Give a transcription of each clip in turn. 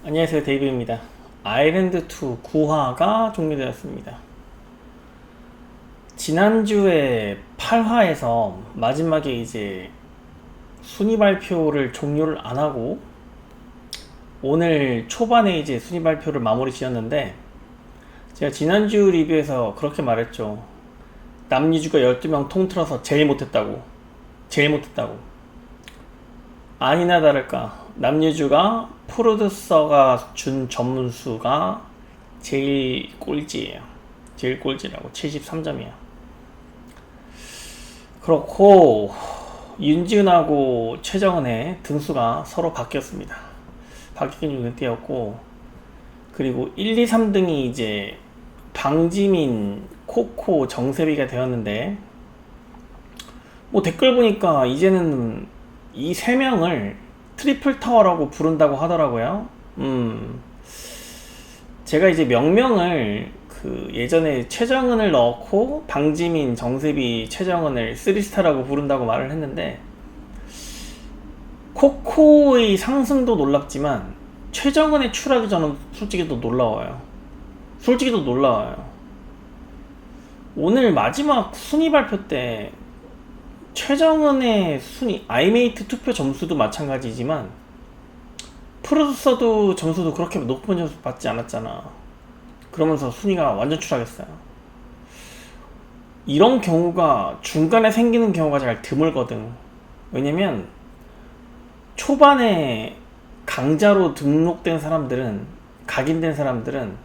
안녕하세요, 데이브입니다. 아일랜드2 9화가 종료되었습니다. 지난주에 8화에서 마지막에 이제 순위 발표를 종료를 안 하고 오늘 초반에 이제 순위 발표를 마무리 지었는데, 제가 지난주 리뷰에서 그렇게 말했죠. 남유주가 12명 통틀어서 제일 못했다고. 아니나 다를까 남유주가 프로듀서가 준 점수가 제일 꼴찌예요. 제일 꼴찌라고 73점이야. 그렇고 윤지은하고 최정은의 등수가 서로 바뀌었습니다. 바뀌긴 눈에 띄었고, 그리고 1, 2, 3등이 이제 방지민, 코코, 정세비가 되었는데, 뭐 댓글 보니까 이제는 이 세 명을 트리플 타워라고 부른다고 하더라고요. 제가 이제 명명을 그 예전에 최정은을 넣고 방지민, 정세비, 최정은을 3스타라고 부른다고 말을 했는데, 코코의 상승도 놀랍지만 최정은의 추락이 저는 솔직히 더 놀라워요. 오늘 마지막 순위 발표 때 최정은의 순위, 아이메이트 투표 점수도 마찬가지지만 프로듀서도 점수도 그렇게 높은 점수 받지 않았잖아. 그러면서 순위가 완전 추락했어요. 이런 경우가 중간에 생기는 경우가 잘 드물거든. 왜냐면 초반에 강자로 등록된 사람들은, 각인된 사람들은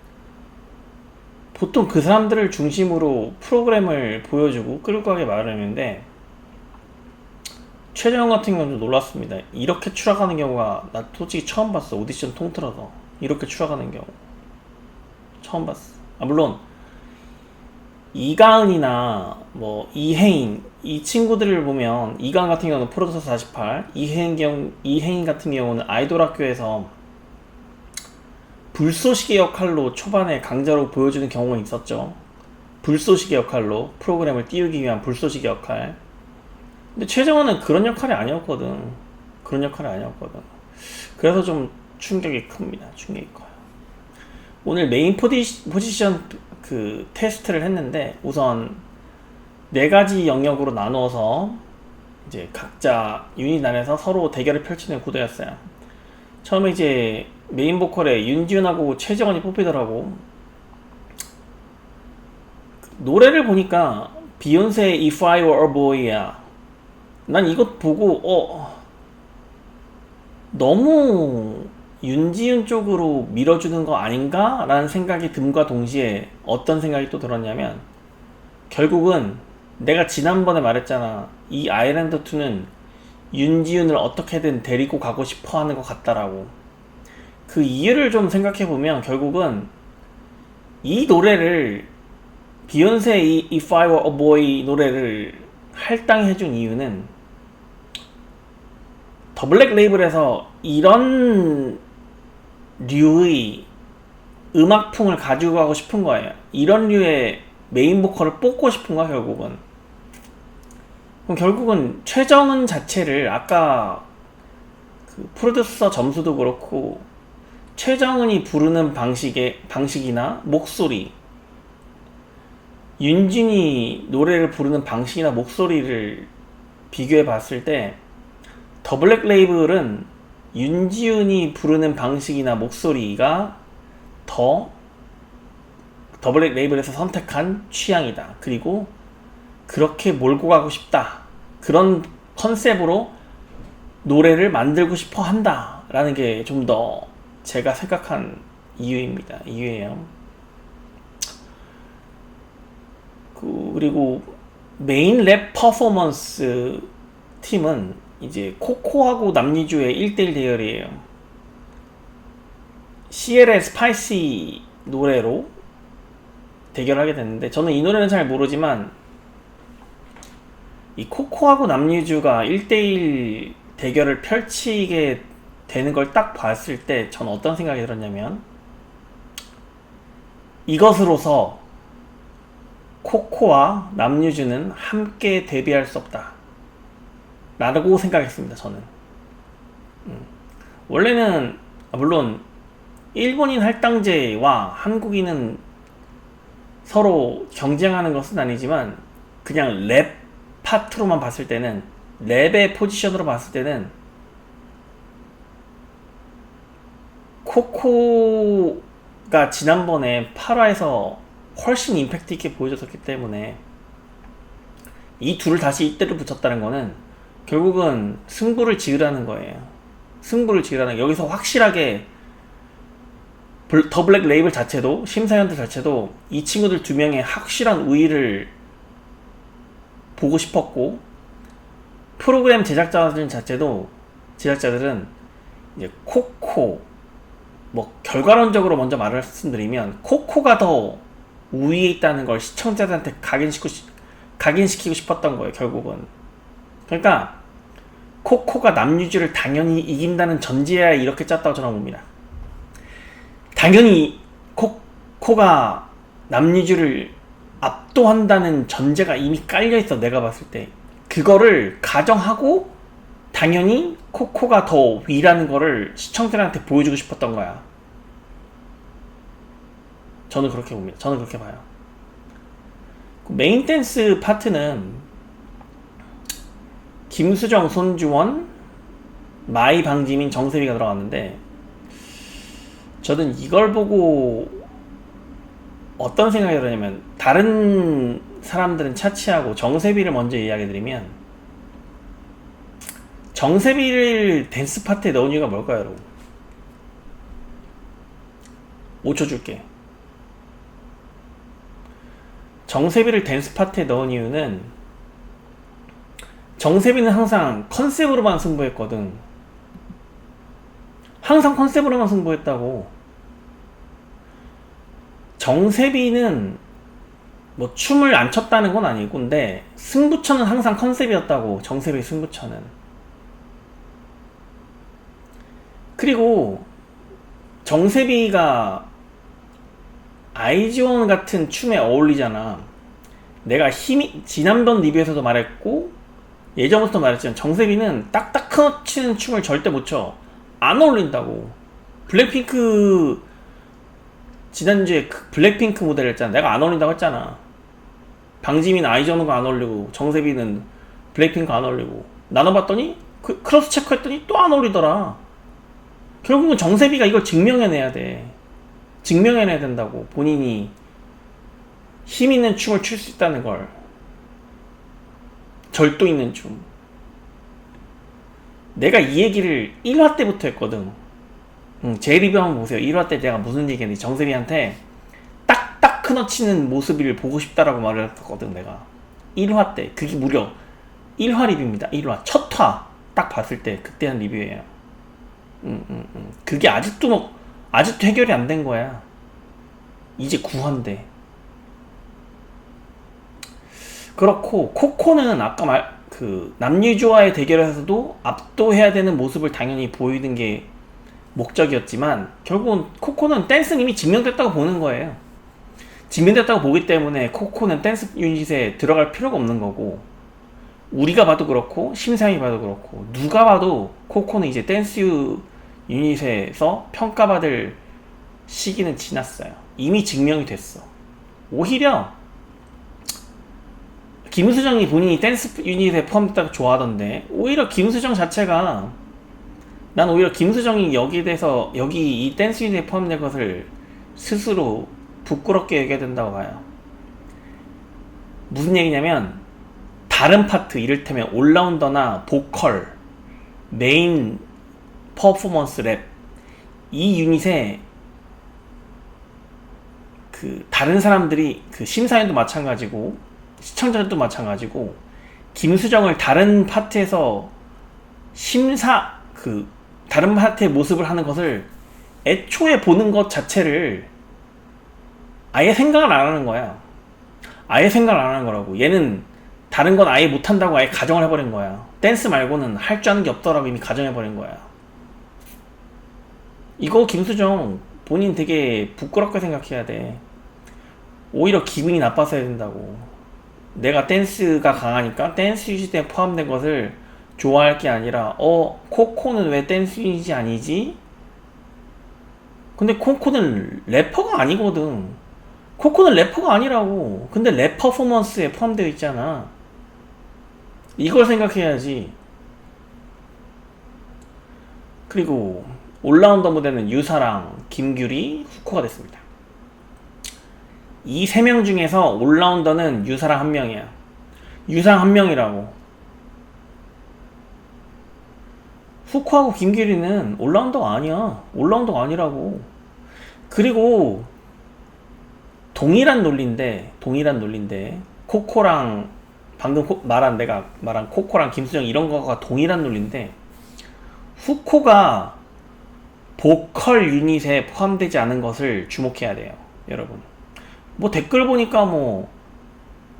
보통 그 사람들을 중심으로 프로그램을 보여주고 끌고 가기 마련인데, 최정원 같은 경우는 좀 놀랐습니다. 이렇게 추락하는 경우가 나 솔직히 처음 봤어. 오디션 통틀어서 이렇게 추락하는 경우 처음 봤어. 물론 이가은이나 뭐 이혜인, 이 친구들을 보면, 이가은 같은 경우는 프로듀서 48, 이혜인 같은 경우는 아이돌 학교에서 불쏘시개 역할로 초반에 강자로 보여주는 경우가 있었죠. 불쏘시개 역할로 프로그램을 띄우기 위한 불쏘시개 역할. 근데 최정원은 그런 역할이 아니었거든. 그래서 좀 충격이 큽니다. 충격이 커요. 오늘 메인 포지션 그 테스트를 했는데, 우선 4가지 영역으로 나누어서 이제 각자 유닛 안에서 서로 대결을 펼치는 구도였어요. 처음에 이제 메인 보컬에 윤지훈하고 최정원이 뽑히더라고. 노래를 보니까 비욘세의 If I Were a Boy야. 난 이것 보고 너무 윤지윤 쪽으로 밀어주는 거 아닌가? 라는 생각이 듦과 동시에 어떤 생각이 또 들었냐면, 결국은 내가 지난번에 말했잖아. 이 아일랜드2는 윤지윤을 어떻게든 데리고 가고 싶어 하는 것 같다라고. 그 이유를 좀 생각해보면 결국은 이 노래를, 비욘세의 If I Were a Boy 노래를 할당해준 이유는 더블랙 레이블에서 이런 류의 음악풍을 가지고 가고 싶은 거예요. 이런 류의 메인 보컬을 뽑고 싶은 거야, 결국은. 그럼 결국은 최정은 자체를, 아까 그 프로듀서 점수도 그렇고 최정은이 부르는 방식이나 목소리, 윤진이 노래를 부르는 방식이나 목소리를 비교해 봤을 때, 더블랙 레이블은 윤지훈이 부르는 방식이나 목소리가 더 더블랙 레이블에서 선택한 취향이다. 그리고 그렇게 몰고 가고 싶다. 그런 컨셉으로 노래를 만들고 싶어 한다. 라는 게 좀 더 제가 생각한 이유예요. 그리고 메인 랩 퍼포먼스 팀은 이제 코코하고 남리주의 1대1 대결이에요. CL의 스파이시 노래로 대결하게 됐는데, 저는 이 노래는 잘 모르지만 이 코코하고 남리주가 1대1 대결을 펼치게 되는 걸 딱 봤을 때 저는 어떤 생각이 들었냐면, 이것으로서 코코와 남유주는 함께 데뷔할 수 없다 라고 생각했습니다. 저는 원래는 물론 일본인 할당제와 한국인은 서로 경쟁하는 것은 아니지만 그냥 랩 파트로만 봤을 때는, 랩의 포지션으로 봤을 때는 코코가 지난번에 8화에서 훨씬 임팩트 있게 보여줬었기 때문에 이 둘을 다시 이때를 붙였다는 거는 결국은 승부를 지으라는 거예요. 승부를 지으라는, 여기서 확실하게 더 블랙 레이블 자체도, 심사위원들 자체도 이 친구들 두 명의 확실한 우위를 보고 싶었고, 프로그램 제작자들 자체도, 제작자들은 이제 코코, 뭐 결과론적으로 먼저 말씀드리면 코코가 더 우위에 있다는 걸 시청자들한테 각인시키고 싶었던 거예요, 결국은. 그러니까 코코가 남유주를 당연히 이긴다는 전제하에 이렇게 짰다고 저는 봅니다. 당연히 코코가 남유주를 압도한다는 전제가 이미 깔려있어, 내가 봤을 때. 그거를 가정하고 당연히 코코가 더 위라는 거를 시청자들한테 보여주고 싶었던 거야. 저는 그렇게 봅니다. 저는 그렇게 봐요. 메인 댄스 파트는 김수정, 손주원, 마이, 방지민, 정세비가 들어갔는데, 저는 이걸 보고 어떤 생각이 들었냐면, 다른 사람들은 차치하고 정세비를 먼저 이야기해드리면, 정세비를 댄스 파트에 넣은 이유가 뭘까요, 여러분? 5초 줄게. 정세비를 댄스 파트에 넣은 이유는, 정세비는 항상 컨셉으로만 승부했거든. 항상 컨셉으로만 승부했다고. 정세비는 뭐 춤을 안 췄다는 건 아니고, 근데 승부처는 항상 컨셉이었다고. 정세비 승부처는. 그리고 정세비가 아이즈원 같은 춤에 어울리잖아. 내가 지난번 리뷰에서도 말했고 예전부터 말했지만, 정세비는 딱딱 끊어치는 춤을 절대 못 춰. 안 어울린다고. 블랙핑크, 지난주에 그 블랙핑크 모델 했잖아. 내가 안 어울린다고 했잖아. 방지민 아이즈원과 안 어울리고, 정세비는 블랙핑크 안 어울리고. 나눠봤더니 크로스 체크 했더니 또 안 어울리더라. 결국은 정세비가 이걸 증명해내야 돼. 증명해내야 된다고. 본인이 힘 있는 춤을 출 수 있다는 걸. 절도 있는 춤. 내가 이 얘기를 1화 때부터 했거든. 제 리뷰 한번 보세요. 1화 때 내가 무슨 얘기했는지. 정세비한테 딱딱 끊어치는 모습을 보고 싶다라고 말을 했거든, 내가. 1화 때. 그게 무려 1화 리뷰입니다. 1화. 첫 화 딱 봤을 때 그때 한 리뷰예요. 그게 아직도 해결이 안 된 거야. 이제 9화인데. 그렇고, 코코는 아까 남유주와의 대결에서도 압도해야 되는 모습을 당연히 보이는 게 목적이었지만, 결국은 코코는 댄스는 이미 증명됐다고 보는 거예요. 증명됐다고 보기 때문에 코코는 댄스 유닛에 들어갈 필요가 없는 거고, 우리가 봐도 그렇고 심사위 봐도 그렇고 누가 봐도 코코는 이제 댄스 유닛에서 평가받을 시기는 지났어요. 이미 증명이 됐어. 오히려 김수정이 본인이 댄스 유닛에 포함됐다고 좋아하던데, 오히려 김수정 자체가, 난 오히려 김수정이 여기 이 댄스 유닛에 포함된 것을 스스로 부끄럽게 얘기해야 된다고 봐요. 무슨 얘기냐면, 다른 파트, 이를테면 올라운더나 보컬, 메인 퍼포먼스 랩, 이 유닛에 다른 사람들이, 심사위원도 마찬가지고 시청자들도 마찬가지고, 김수정을 다른 파트에서 다른 파트의 모습을 하는 것을 애초에 보는 것 자체를 아예 생각을 안 하는 거야. 아예 생각을 안 하는 거라고. 얘는 다른 건 아예 못한다고 아예 가정을 해버린 거야. 댄스 말고는 할 줄 아는 게 없더라고 이미 가정해버린 거야. 이거 김수정 본인 되게 부끄럽게 생각해야 돼. 오히려 기분이 나빠서 해야 된다고. 내가 댄스가 강하니까 댄스 유닛에 포함된 것을 좋아할 게 아니라, 코코는 왜 댄스 유닛이 아니지? 근데 코코는 래퍼가 아니거든. 코코는 래퍼가 아니라고. 근데 랩 퍼포먼스에 포함되어 있잖아. 이걸 생각해야지. 그리고 올라운더 무대는 유사랑 김규리, 후코가 됐습니다. 이 세 명 중에서 올라운더는 유사랑 한 명이야. 유사랑 한 명이라고. 후코하고 김규리는 올라운더가 아니야. 올라운더가 아니라고. 그리고 동일한 논리인데 코코랑 방금 내가 말한 코코랑 김수정 이런 거가 동일한 논리인데, 후코가 보컬 유닛에 포함되지 않은 것을 주목해야 돼요, 여러분. 뭐 댓글 보니까 뭐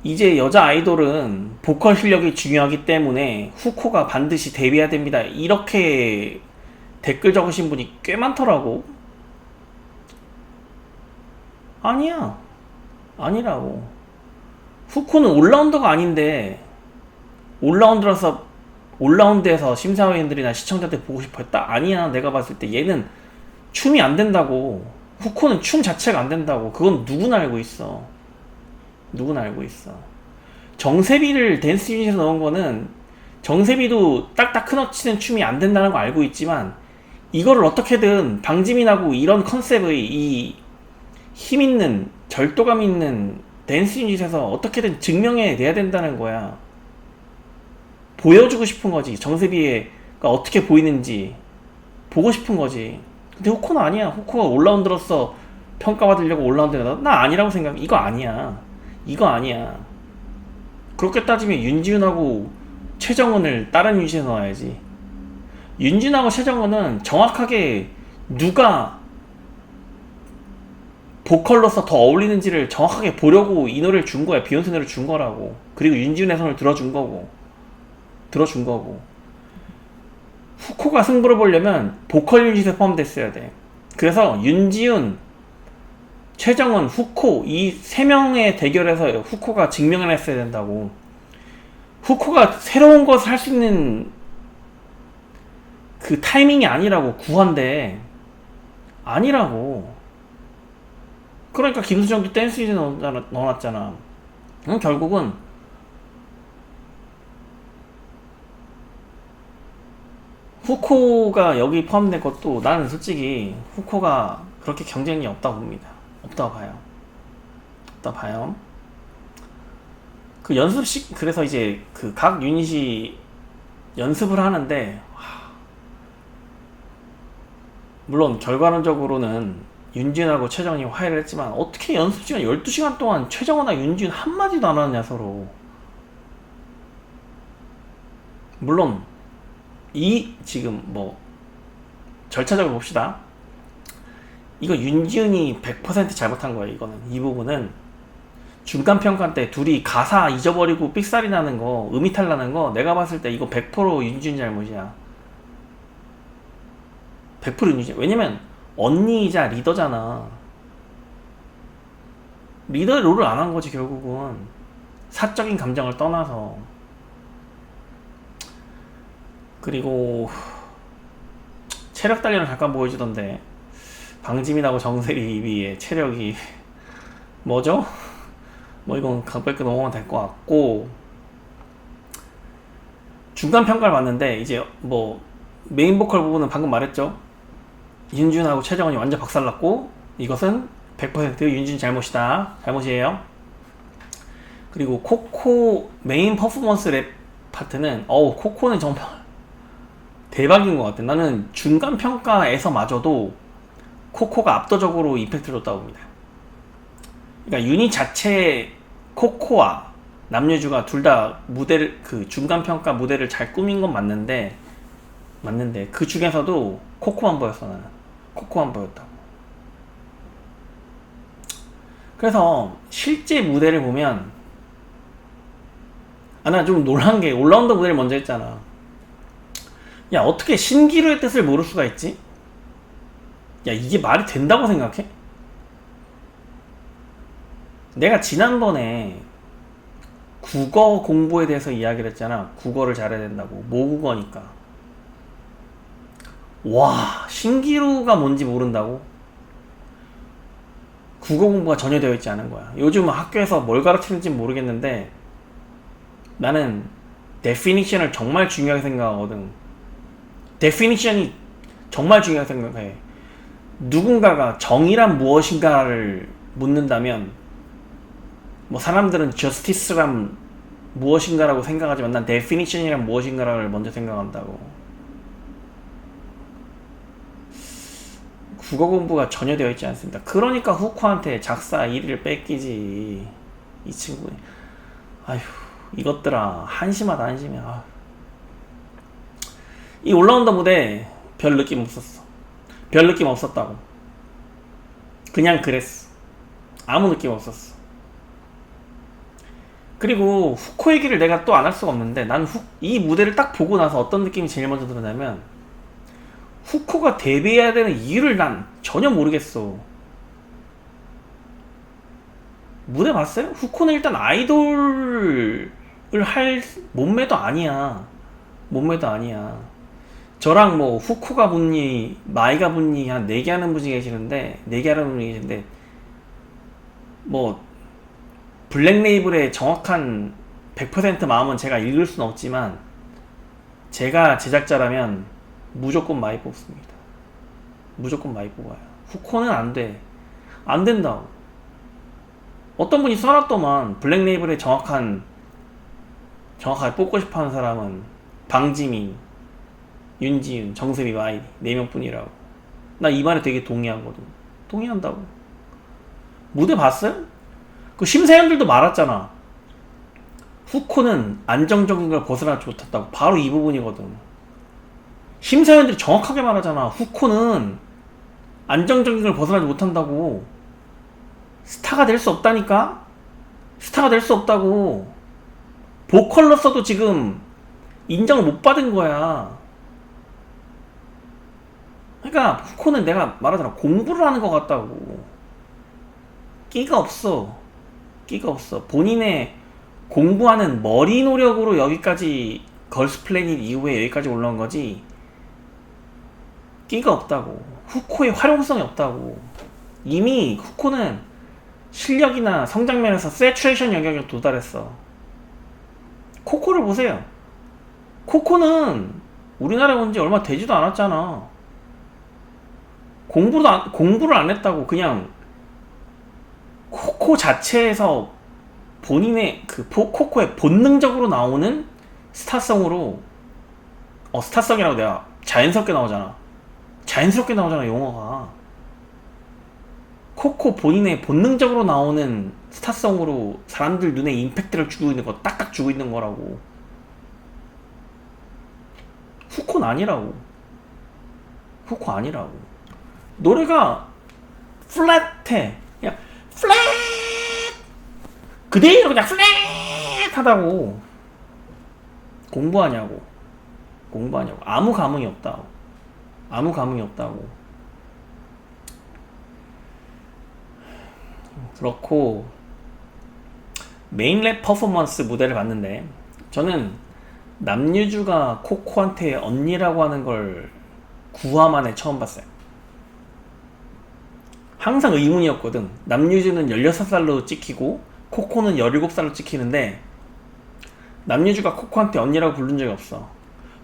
이제 여자 아이돌은 보컬 실력이 중요하기 때문에 후코가 반드시 데뷔해야 됩니다, 이렇게 댓글 적으신 분이 꽤 많더라고. 아니야. 아니라고. 후코는 올라운더가 아닌데 올라운드에서 심사위원들이나 시청자들 보고 싶어 했다? 아니야. 내가 봤을 때 얘는 춤이 안 된다고. 후코는 춤 자체가 안 된다고. 그건 누구나 알고 있어. 누구나 알고 있어. 정세비를 댄스 유닛에서 넣은 거는, 정세비도 딱딱 끊어치는 춤이 안 된다는 거 알고 있지만, 이거를 어떻게든 방지민하고 이런 컨셉의 이 힘있는 절도감 있는 댄스 유닛에서 어떻게든 증명해내야 된다는 거야. 보여주고 싶은 거지. 정세비가 어떻게 보이는지 보고 싶은 거지. 근데 후코는 아니야. 후코가 올라운드로서 평가받으려고 올라운드에 나 아니라고 생각해. 이거 아니야. 이거 아니야. 그렇게 따지면 윤지훈하고 최정은을 다른 유닛에 넣어야지. 윤지훈하고 최정은은 정확하게 누가 보컬로서 더 어울리는지를 정확하게 보려고 이 노래를 준 거야. 비욘세 노래를 준 거라고. 그리고 윤지훈의 손을 들어준 거고. 후코가 승부를 보려면 보컬 유닛에 포함됐어야 돼. 그래서 윤지훈, 최정은, 후코 이 세 명의 대결에서 후코가 증명을 했어야 된다고. 후코가 새로운 것을 할 수 있는 그 타이밍이 아니라고. 구한데 아니라고. 그러니까 김수정도 댄스 유닛에 넣어놨잖아. 결국은 후코가 여기 포함된 것도 나는 솔직히 후코가 그렇게 경쟁력이 없다고 봅니다. 없다고 봐요. 그 연습식, 그래서 이제 그 각 유닛이 연습을 하는데, 물론 결과론적으로는 윤지훈하고 최정은이 화해를 했지만 어떻게 연습 시간 12시간 동안 최정은과 윤지훈 한마디도 안 하느냐 서로. 물론 이 지금 뭐 절차적으로 봅시다. 이거 윤지훈이 100% 잘못한 거예요. 이거는, 이 부분은 중간평가 때 둘이 가사 잊어버리고 삑사리 나는 거, 음이탈 나는 거, 내가 봤을 때 이거 100% 윤지훈 잘못이야. 100% 윤지훈. 왜냐면 언니이자 리더잖아. 리더의 롤을 안 한 거지 결국은. 사적인 감정을 떠나서. 그리고 체력 단련을 잠깐 보여주던데, 방지민하고 정세리의 체력이 뭐죠? 뭐 이건 가볍게 넘어가면 될 것 같고, 중간 평가를 봤는데 이제 뭐 메인 보컬 부분은 방금 말했죠. 윤지훈하고 최정은이 완전 박살났고, 이것은 100% 윤지훈 잘못이에요. 그리고 코코 메인 퍼포먼스 랩 파트는 코코는 정말 대박인 것 같아. 나는 중간 평가에서 마저도 코코가 압도적으로 이펙트를 줬다고 봅니다. 그러니까 유닛 자체 코코와 남유주가 둘 다 무대를, 그 중간 평가 무대를 잘 꾸민 건 맞는데 그 중에서도 코코만 보였어. 나는 코코만 보였다고. 그래서 실제 무대를 보면, 나 좀 놀란 게 올라운더 무대를 먼저 했잖아. 야, 어떻게 신기루의 뜻을 모를 수가 있지? 야, 이게 말이 된다고 생각해? 내가 지난번에 국어 공부에 대해서 이야기를 했잖아. 국어를 잘해야 된다고. 모국어니까. 와, 신기루가 뭔지 모른다고? 국어 공부가 전혀 되어 있지 않은 거야. 요즘 학교에서 뭘 가르치는지 모르겠는데 나는 데피니션을 정말 중요하게 생각하거든. 데피니션이 정말 중요하게 생각해. 누군가가 정의란 무엇인가를 묻는다면 뭐 사람들은 저스티스란 무엇인가라고 생각하지만 난 데피니션이란 무엇인가를 먼저 생각한다고. 국어 공부가 전혀 되어 있지 않습니다. 그러니까 후코한테 작사 1위를 뺏기지. 이 친구. 아휴, 이것들아 한심하다 한심해. 아휴. 이 올라온다 무대 별 느낌 없었어. 별 느낌 없었다고. 그냥 그랬어. 아무 느낌 없었어. 그리고 후코 얘기를 내가 또 안 할 수가 없는데 난 이 무대를 딱 보고 나서 어떤 느낌이 제일 먼저 들었냐면 후코가 데뷔해야 되는 이유를 난 전혀 모르겠어. 무대 봤어요? 후코는 일단 아이돌을 할 몸매도 아니야. 몸매도 아니야. 저랑 뭐 후코가 분이 마이가 분이 한 4개 하는 분이 계시는데 4개 하는 분이 계시는데 뭐 블랙레이블의 정확한 100% 마음은 제가 읽을 수는 없지만 제가 제작자라면 무조건 마이 뽑습니다. 무조건 마이 뽑아요. 후코는 안 돼. 안 된다고. 어떤 분이 써놨더만 블랙레이블의 정확하게 뽑고 싶어하는 사람은 방지민, 윤지윤, 정세비, 마이 4명뿐이라고. 나 이 말에 되게 동의하거든. 동의한다고. 무대 봤어요? 그 심사위원들도 말았잖아. 후코는 안정적인 걸 벗어나지 못했다고. 바로 이 부분이거든. 심사위원들이 정확하게 말하잖아. 후코는 안정적인 걸 벗어나지 못한다고. 스타가 될 수 없다니까? 스타가 될 수 없다고. 보컬로서도 지금 인정을 못 받은 거야. 그러니까 후코는 내가 말하잖아. 공부를 하는 것 같다고. 끼가 없어. 끼가 없어. 본인의 공부하는 머리 노력으로 여기까지 걸스 플래닛 이후에 여기까지 올라온 거지. 끼가 없다고. 후코의 활용성이 없다고. 이미 후코는 실력이나 성장면에서 세츄레이션 영역에 도달했어. 코코를 보세요. 코코는 우리나라에 온 지 얼마 되지도 않았잖아. 공부를 안 했다고. 그냥 코코 자체에서 본인의 코코의 본능적으로 나오는 스타성으로 스타성이라고 내가 자연스럽게 나오잖아. 자연스럽게 나오잖아 용어가. 코코 본인의 본능적으로 나오는 스타성으로 사람들 눈에 임팩트를 주고 있는 거, 딱딱 주고 있는 거라고. 후코는 아니라고. 후코 아니라고. 노래가 플랫해. 그냥 플랫 그대로 그냥 플랫하다고. 공부하냐고. 공부하냐고. 아무 감흥이 없다고. 아무 감흥이 없다고. 그렇고 메인 랩 퍼포먼스 무대를 봤는데 저는 남유주가 코코한테 언니라고 하는 걸 9화 만에 처음 봤어요. 항상 의문이었거든. 남유주는 16살로 찍히고 코코는 17살로 찍히는데 남유주가 코코한테 언니라고 부른 적이 없어.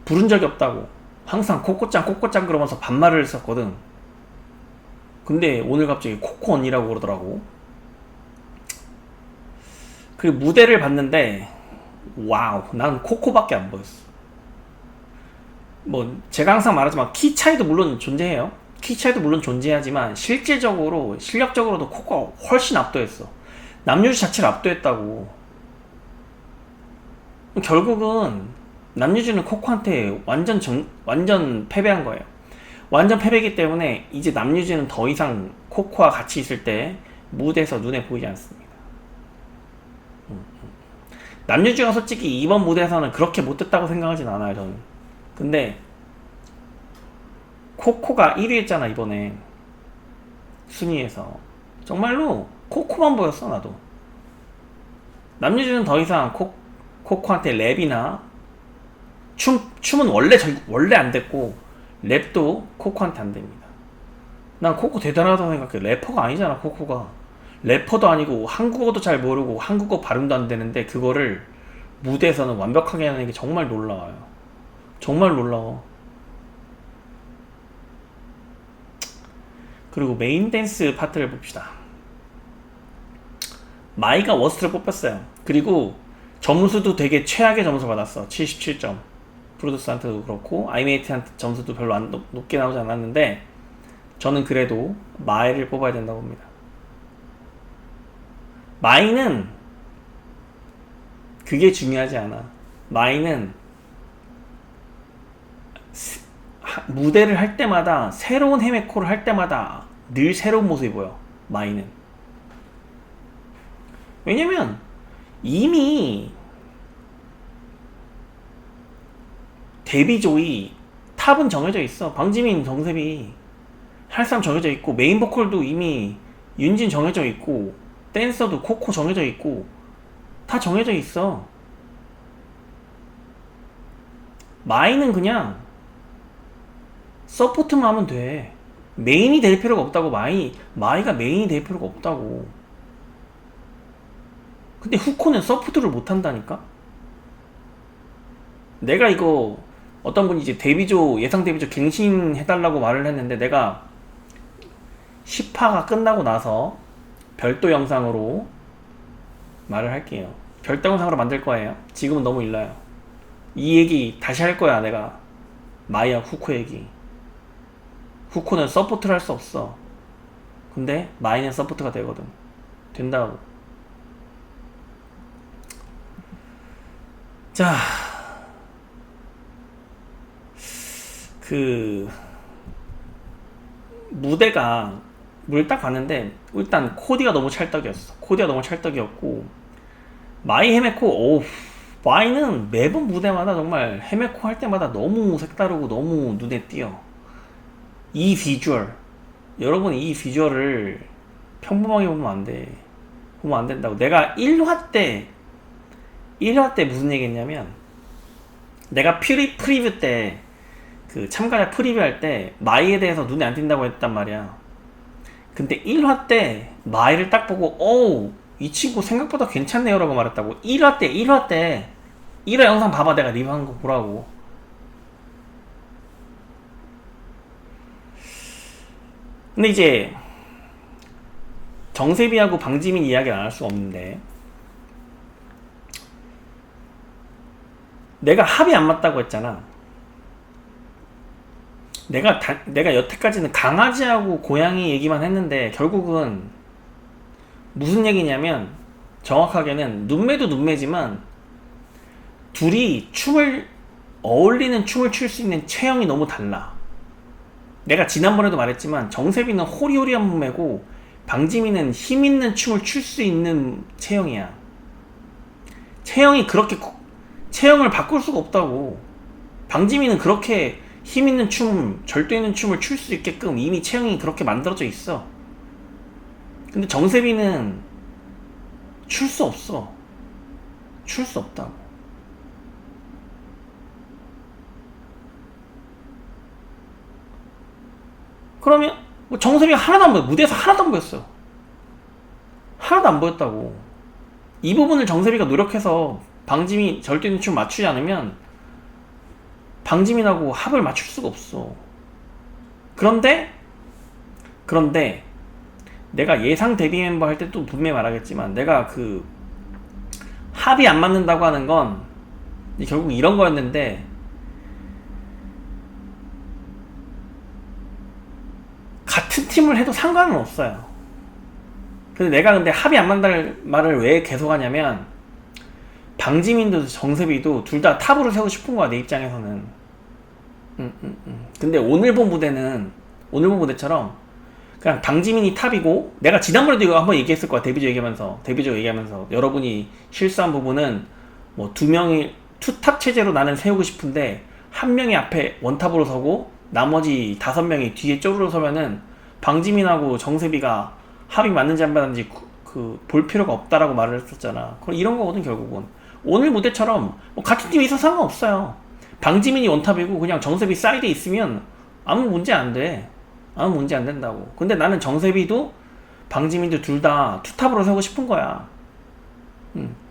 부른 적이 없다고. 항상 코코짱 코코짱 그러면서 반말을 했었거든. 근데 오늘 갑자기 코코 언니라고 그러더라고. 그 무대를 봤는데 와우, 난 코코밖에 안 보였어. 뭐 제가 항상 말하지만 키 차이도 물론 존재해요. 키 차이도 물론 존재하지만 실질적으로 실력적으로도 코코가 훨씬 압도했어. 남유주 자체를 압도했다고. 결국은 남유주는 코코한테 완전 패배한 거예요. 완전 패배이기 때문에 이제 남유주는 더 이상 코코와 같이 있을 때 무대에서 눈에 보이지 않습니다. 남유주가 솔직히 이번 무대에서는 그렇게 못했다고 생각하진 않아요 저는. 근데 코코가 1위 했잖아 이번에 순위에서. 정말로 코코만 보였어 나도. 남유주는 더 이상 코코한테 랩이나 춤은 원래 안 됐고 랩도 코코한테 안 됩니다. 난 코코 대단하다고 생각해. 래퍼가 아니잖아 코코가. 래퍼도 아니고 한국어도 잘 모르고 한국어 발음도 안 되는데 그거를 무대에서는 완벽하게 하는 게 정말 놀라워요. 정말 놀라워. 그리고 메인 댄스 파트를 봅시다. 마이가 워스트를 뽑혔어요. 그리고 점수도 되게 최악의 점수 받았어. 77점. 프로듀스한테도 그렇고 아이메이트한테 점수도 별로 안 높게 나오지 않았는데 저는 그래도 마이를 뽑아야 된다고 봅니다. 마이는 그게 중요하지 않아. 마이는 무대를 할 때마다 새로운 헤메코를 할 때마다 늘 새로운 모습이 보여. 마이는. 왜냐면 이미 데뷔조이 탑은 정해져 있어. 방지민, 정세비 할 사람 정해져 있고 메인 보컬도 이미 윤진 정해져 있고 댄서도 코코 정해져 있고 다 정해져 있어. 마이는 그냥 서포트만 하면 돼. 메인이 될 필요가 없다고. 마이가 메인이 될 필요가 없다고. 근데 후코는 서포트를 못 한다니까? 내가 이거 어떤 분이 이제 데뷔조, 예상 데뷔조 갱신해달라고 말을 했는데 내가 10화가 끝나고 나서 별도 영상으로 말을 할게요. 별도 영상으로 만들 거예요. 지금은 너무 일러요. 이 얘기 다시 할 거야, 내가. 마이와 후코 얘기. 후코는 서포트를 할 수 없어. 근데 마이는 서포트가 되거든. 된다고. 자, 무대가 물 딱 갔는데 일단 코디가 너무 찰떡이었어. 코디가 너무 찰떡이었고 마이 헤메코, 마이는 매번 무대마다 정말 헤메코 할 때마다 너무 색다르고 너무 눈에 띄어. 이 비주얼, 여러분 이 비주얼을 평범하게 보면 안 돼. 보면 안 된다고. 내가 1화 때 무슨 얘기 했냐면 내가 프리뷰 때 참가자 프리뷰 할 때 마이에 대해서 눈에 안 띈다고 했단 말이야. 근데 1화 때 마이를 딱 보고 이 친구 생각보다 괜찮네요 라고 말했다고. 1화 때 1화 영상 봐봐. 내가 리뷰한 거 보라고. 근데 이제 정세비하고 방지민 이야기를 안 할 수가 없는데 내가 합이 안 맞다고 했잖아. 내가 여태까지는 강아지하고 고양이 얘기만 했는데 결국은 무슨 얘기냐면 정확하게는 눈매도 눈매지만 둘이 어울리는 춤을 출 수 있는 체형이 너무 달라. 내가 지난번에도 말했지만 정세비는 호리호리한 몸매고 방지민은 힘있는 춤을 출 수 있는 체형이야. 체형을 바꿀 수가 없다고. 방지민은 그렇게 힘있는 춤, 절도 있는 춤을 출 수 있게끔 이미 체형이 그렇게 만들어져 있어. 근데 정세비는 출 수 없어. 출 수 없다고. 그러면 정세비가 하나도 안 보여. 무대에서 하나도 안 보였어. 하나도 안 보였다고. 이 부분을 정세비가 노력해서 방지민 절도 있는 춤 맞추지 않으면 방지민하고 합을 맞출 수가 없어. 그런데 내가 예상 데뷔 멤버 할 때 또 분명히 말하겠지만 내가 합이 안 맞는다고 하는 건 결국 이런 거였는데 같은 팀을 해도 상관은 없어요. 근데 내가 합이 안 맞는다는 말을 왜 계속 하냐면 방지민도 정세비도 둘 다 탑으로 세우고 싶은 거야, 내 입장에서는. 근데 오늘 본 무대처럼 그냥 방지민이 탑이고, 내가 지난번에도 이거 한번 얘기했을 거야. 데뷔조 얘기하면서 여러분이 실수한 부분은 뭐 두 명이 투탑 체제로 나는 세우고 싶은데 한 명이 앞에 원탑으로 서고 나머지 5명이 뒤에 쪼르르 서면은 방지민하고 정세비가 합이 맞는지 안 맞는지 볼 필요가 없다라고 말을 했었잖아. 그럼 이런 거거든. 결국은 오늘 무대처럼 뭐 같은 팀이 있어서 상관없어요. 방지민이 원탑이고 그냥 정세비 사이드에 있으면 아무 문제 안 돼. 아무 문제 안 된다고. 근데 나는 정세비도 방지민도 둘 다 투탑으로 세우고 싶은 거야.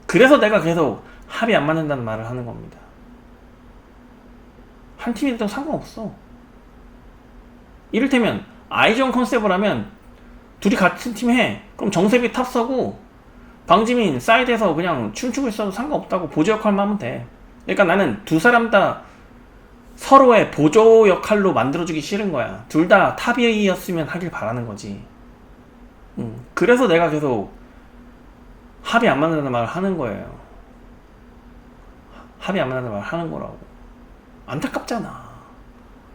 그래서 내가 계속 합이 안 맞는다는 말을 하는 겁니다. 한 팀이 돼도 상관없어. 이를테면 아이즈원 컨셉을 하면 둘이 같은 팀 해. 그럼 정세비 탑 서고 방지민 사이드에서 그냥 춤추고 있어도 상관없다고. 보조 역할만 하면 돼. 그러니까 나는 두 사람 다 서로의 보조 역할로 만들어주기 싫은 거야. 둘 다 탑이었으면 하길 바라는 거지. 그래서 내가 계속 합이 안 맞는다는 말을 하는 거예요. 합이 안 맞는다는 말을 하는 거라고. 안타깝잖아.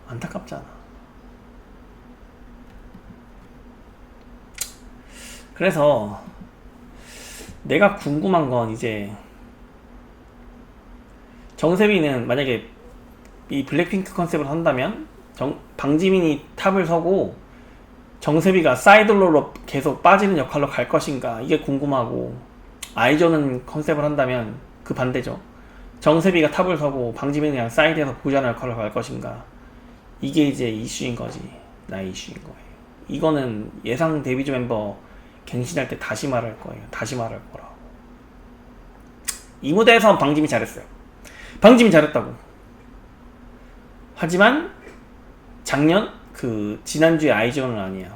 안타깝잖아. 그래서 내가 궁금한 건 이제 정세빈은 만약에 이 블랙핑크 컨셉을 한다면 방지민이 탑을 서고 정세비가 사이드롤로 계속 빠지는 역할로 갈 것인가, 이게 궁금하고, 아이존은 컨셉을 한다면 그 반대죠. 정세비가 탑을 서고 방지민이 그냥 사이드에서 보좌하는 역할로 갈 것인가, 이게 이제 이슈인 거지. 나의 이슈인 거예요. 이거는 예상 데뷔조 멤버 갱신할 때 다시 말할 거예요. 다시 말할 거라고. 이 무대에서 방지민 잘했어요. 방지민 잘했다고. 하지만 작년 지난주에 아이즈원은 아니야.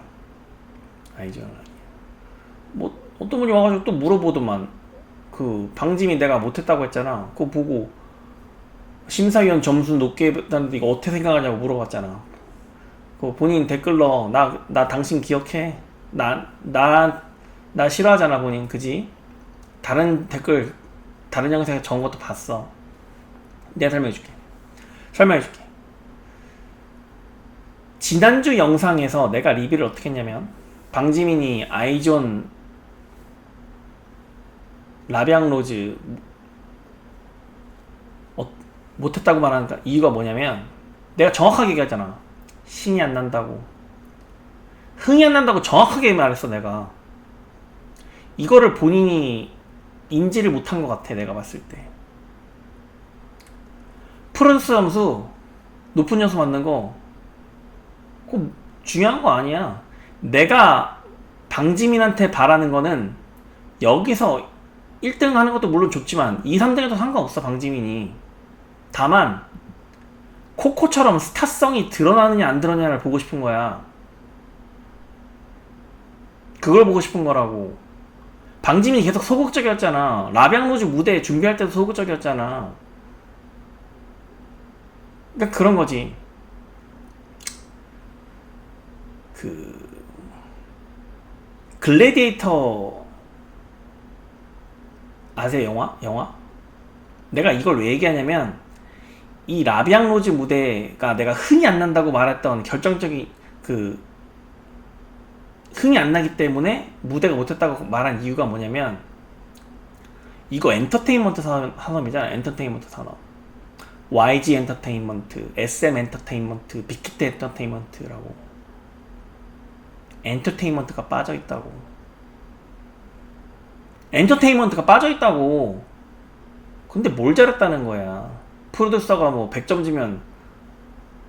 아이즈원은 아니야. 뭐 어떤 분이 와가지고 또 물어보더만, 방지민 내가 못했다고 했잖아. 그거 보고 심사위원 점수 높게 했다는데 이거 어떻게 생각하냐고 물어봤잖아. 그 본인 댓글로 나 당신 기억해? 나 싫어하잖아 본인. 그지? 다른 댓글 다른 영상에 적은 것도 봤어. 내가 설명해줄게. 지난주 영상에서 내가 리뷰를 어떻게 했냐면, 방지민이 아이존 라비앙로즈 못했다고 말하는 이유가 뭐냐면, 내가 정확하게 얘기하잖아. 신이 안 난다고, 흥이 안 난다고 정확하게 말했어. 내가 이거를 본인이 인지를 못한 것 같아. 내가 봤을 때 프로듀스 점수 높은 점수 맞는 거 그거 중요한 거 아니야. 내가 방지민한테 바라는 거는 여기서 1등 하는 것도 물론 좋지만 2, 3등에도 상관없어. 방지민이 다만 코코처럼 스타성이 드러나느냐 안 드러나냐를 보고 싶은 거야. 그걸 보고 싶은 거라고. 방지민이 계속 소극적이었잖아. 라비앙로즈 무대 준비할 때도 소극적이었잖아. 그러니까 그런 거지. 글래디에이터 아세요? 영화? 내가 이걸 왜 얘기하냐면, 이 라비앙로즈 무대가 내가 흥이 안 난다고 말했던 결정적인 흥이 안 나기 때문에 무대가 못했다고 말한 이유가 뭐냐면, 이거 엔터테인먼트 산업이잖아. 엔터테인먼트 산업. YG 엔터테인먼트, SM 엔터테인먼트, 빅히트 엔터테인먼트라고. 엔터테인먼트가 빠져있다고. 엔터테인먼트가 빠져있다고. 근데 뭘 잘했다는 거야. 프로듀서가 뭐 100점 주면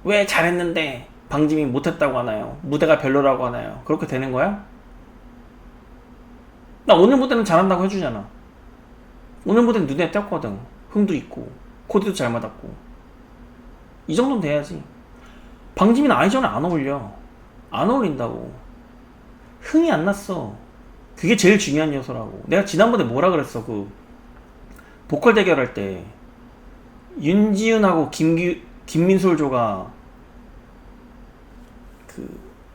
왜 잘했는데 방지민 못했다고 하나요? 무대가 별로라고 하나요? 그렇게 되는 거야? 나 오늘 무대는 잘한다고 해주잖아. 오늘 무대는 눈에 띄었거든. 흥도 있고 코드도 잘 맞았고. 이 정도는 돼야지. 방지민 아이전은 안 어울려. 안 어울린다고. 흥이 안 났어. 그게 제일 중요한 요소라고. 내가 지난번에 뭐라 그랬어. 보컬 대결할 때 윤지윤하고 김민솔조가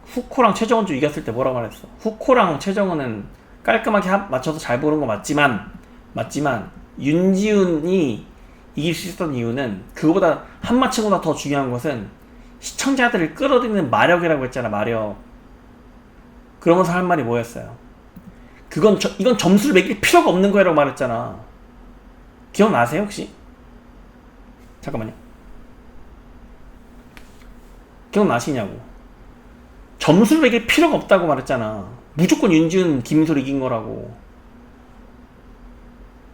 후코랑 최정은조 이겼을 때 뭐라고 말했어. 후코랑 최정은은 깔끔하게 합 맞춰서 잘 부른 거 맞지만 윤지윤이 이길 수 있었던 이유는, 그거보다 한 마치보다 더 중요한 것은 시청자들을 끌어들이는 마력이라고 했잖아. 마력. 그러면서 할 말이 뭐였어요? 이건 점수를 매길 필요가 없는 거라고 말했잖아. 기억나세요 혹시? 잠깐만요. 기억나시냐고. 점수를 매길 필요가 없다고 말했잖아. 무조건 윤지은, 김민솔 이긴 거라고.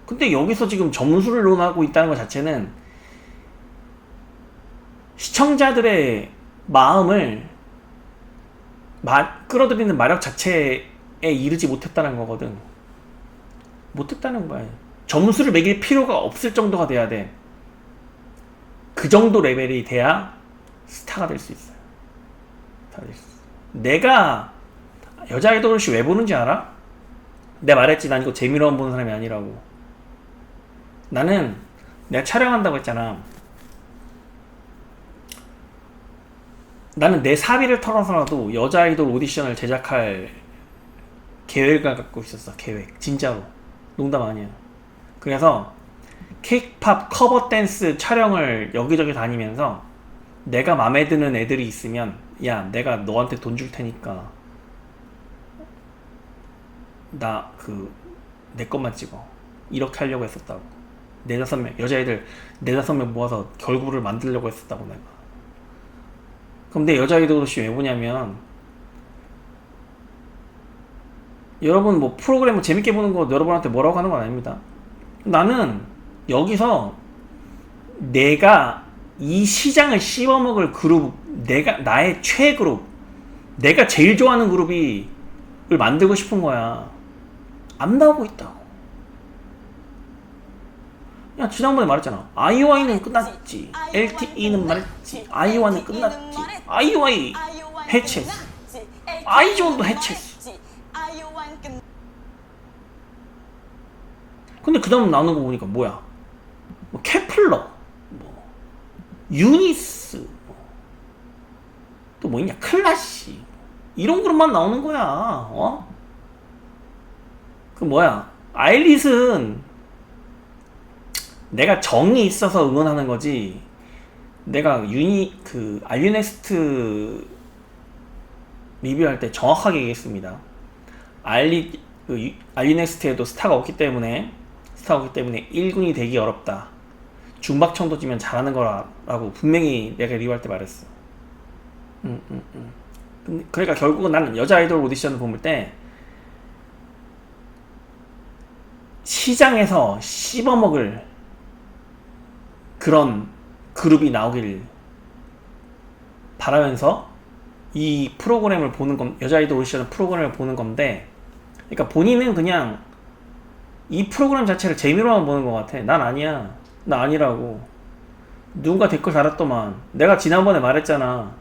근데 여기서 지금 점수를 논하고 있다는 것 자체는 시청자들의 마음을 끌어들이는 마력 자체에 이르지 못했다는 거거든. 못했다는 거야. 점수를 매길 필요가 없을 정도가 돼야 돼. 그 정도 레벨이 돼야 스타가 될 수 있어요. 내가 여자 아이돌씨 왜 보는지 알아? 내가 말했지, 난 이거 재미로만 보는 사람이 아니라고. 나는 내가 촬영한다고 했잖아. 나는 내 사비를 털어서라도 여자 아이돌 오디션을 제작할 계획을 갖고 있었어. 계획. 진짜로. 농담 아니야. 그래서 케이팝 커버 댄스 촬영을 여기저기 다니면서 내가 맘에 드는 애들이 있으면, 야, 내가 너한테 돈 줄 테니까 내 것만 찍어. 이렇게 하려고 했었다고. 4-5명, 여자애들 4-5명 모아서 결구를 만들려고 했었다고, 내가. 그럼 내 여자애들 옷이 왜 보냐면, 여러분 뭐 프로그램을 재밌게 보는 거 여러분한테 뭐라고 하는 건 아닙니다. 나는 여기서 내가 이 시장을 씹어먹을 그룹, 나의 최그룹, 내가 제일 좋아하는 그룹을 만들고 싶은 거야. 안 나오고 있다고. 야, 지난번에 말했잖아. 아이오아이는 끝났지. LTE는 말했지. 아이오아이는 끝났지. 아이오아이 해체했어. 아이존도 해체했어. 근데 그 다음 나오는 거 보니까 뭐야? 뭐 케플러, 뭐 유니스, 또 뭐 있냐? 클라시, 이런 그룹만 나오는 거야. 어? 그 뭐야? 아일릿은 내가 정이 있어서 응원하는 거지. 내가 알유네스트 리뷰할 때 정확하게 얘기했습니다. 알유네스트에도 스타가 없기 때문에 1군이 되기 어렵다. 중박청도 지면 잘하는 거라고 분명히 내가 리뷰할 때 말했어. 그러니까 결국은 나는 여자 아이돌 오디션을 볼 때 시장에서 씹어먹을 그런 그룹이 나오길 바라면서 이 프로그램을 보는 건, 여자 아이돌 오디션 프로그램을 보는 건데, 그러니까 본인은 그냥 이 프로그램 자체를 재미로만 보는 것 같아. 난 아니야. 나 아니라고. 누군가 댓글 달았더만. 내가 지난번에 말했잖아.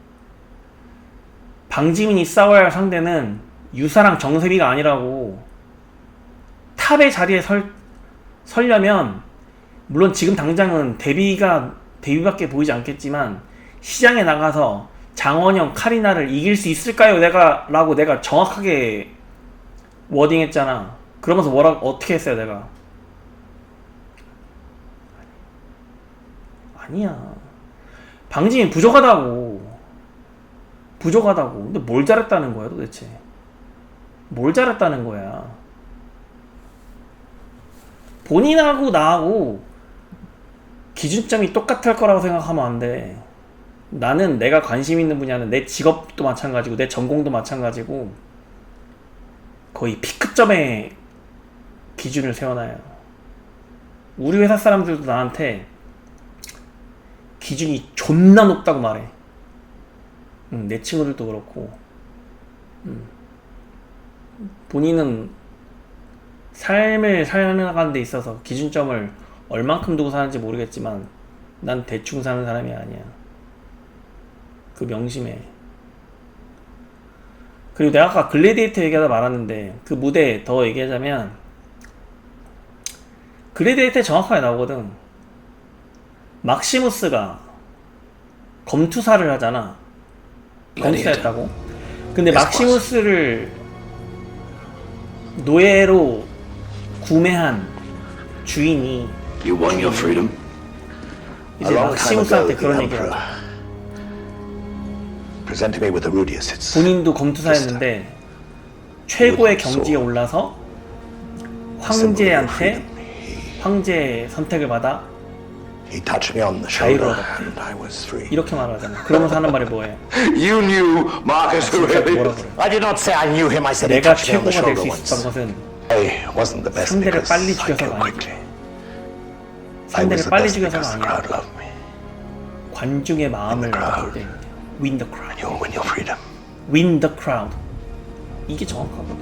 방지민이 싸워야 할 상대는 유사랑 정세비가 아니라고. 탑의 자리에 서려면, 물론 지금 당장은 데뷔밖에 보이지 않겠지만, 시장에 나가서 장원영, 카리나를 이길 수 있을까요? 라고 내가 정확하게 워딩했잖아. 그러면서 어떻게 했어요, 내가? 아니야. 방지민 부족하다고. 근데 뭘 잘했다는 거야, 도대체? 뭘 잘했다는 거야? 본인하고 나하고 기준점이 똑같을 거라고 생각하면 안 돼. 나는 내가 관심 있는 분야는 내 직업도 마찬가지고, 내 전공도 마찬가지고, 거의 피크점에 기준을 세워놔요. 우리 회사 사람들도 나한테 기준이 존나 높다고 말해. 내 친구들도 그렇고. 본인은 삶을 살아가는 데 있어서 기준점을 얼만큼 두고 사는지 모르겠지만, 난 대충 사는 사람이 아니야. 그 명심해. 그리고 내가 아까 글래디에이터 얘기하다 말았는데, 그 무대 더 얘기하자면, 글래디에이터에 정확하게 나오거든. 막시무스가 검투사를 하잖아. 검투사였다고. 근데 막시무스를 노예로 구매한 주인이 이제 막시무스한테 그런 얘기를 하죠. 본인도 검투사였는데 최고의 경지에 올라서 황제의 선택을 받아 자유를 얻었대. 이렇게 말하잖아. 그러면서 하는 말이 뭐예요? 뭐라 그래? 내가 최고가 될 수 있었던 것은 상대를 빨리 죽여서가 아니고, 상대를 빨리 죽여서가 아니라 관중의 마음을 얻을 때 win the crowd. win the crowd. 이게 정확하거든.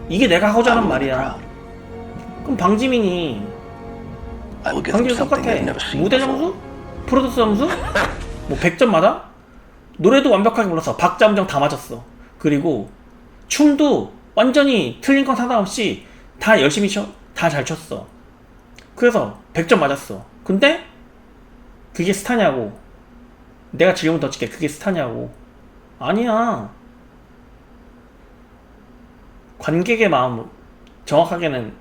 이게 내가 하고자 하는 말이야. 그럼 방지민이 똑같아. 무대 점수? 프로듀스 점수? 뭐 100점 맞아? 노래도 완벽하게 불렀어. 박자 음정 다 맞았어. 그리고 춤도 완전히 틀린 건 상관없이 다 열심히 다 잘 췄어. 그래서 100점 맞았어. 근데 그게 스타냐고. 내가 질문 더 칠게. 그게 스타냐고. 아니야. 관객의 마음, 정확하게는